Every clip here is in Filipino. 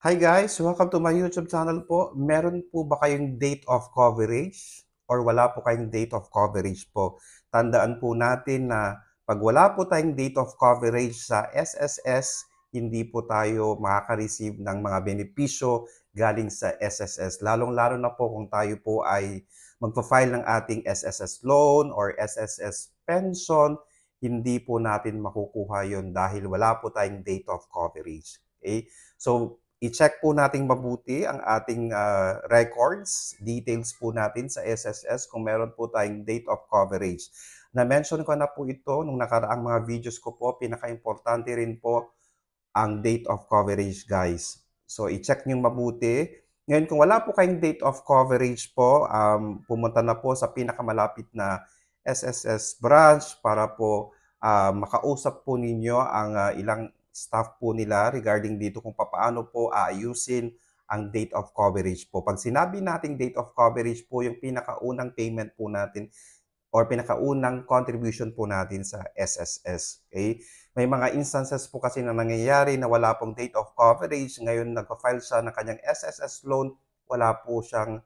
Hi guys! Welcome to my YouTube channel po. Meron po ba kayong date of coverage or wala po kayong date of coverage po? Tandaan po natin na pag wala po tayong date of coverage sa SSS, hindi po tayo makaka-receive ng mga benepisyo galing sa SSS. Lalong-lalo na po kung tayo po ay magpa-file ng ating SSS loan or SSS pension, hindi po natin makukuha yon dahil wala po tayong date of coverage. Okay? So, i-check po nating mabuti ang ating records, details po natin sa SSS kung meron po tayong date of coverage. Na-mention ko na po ito nung nakaraang mga videos ko po, pinaka-importante rin po ang date of coverage guys. So i-check nyo mabuti. Ngayon kung wala po kayong date of coverage po, pumunta na po sa pinakamalapit na SSS branch para po makausap po ninyo ang ilang staff po nila regarding dito kung paano po aayusin ang date of coverage po. Pag sinabi nating date of coverage po, yung pinakaunang payment po natin or pinakaunang contribution po natin sa SSS. Okay? May mga instances po kasi na nangyayari na wala pong date of coverage. Ngayon, nagpa-file siya ng kanyang SSS loan. Wala po siyang,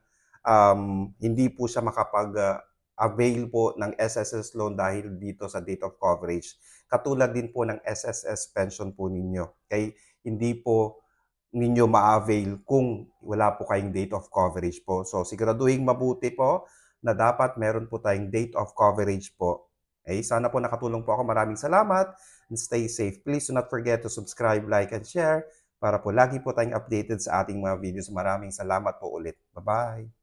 hindi po siya makapag-avail po ng SSS loan dahil dito sa date of coverage. Katulad din po ng SSS pension po ninyo. Okay? Hindi po ninyo ma-avail kung wala po kayong date of coverage po. So, siguraduhin mabuti po na dapat meron po tayong date of coverage po. Okay? Sana po nakatulong po ako. Maraming salamat and stay safe. Please do not forget to subscribe, like, and share para po lagi po tayong updated sa ating mga videos. Maraming salamat po ulit. Bye-bye!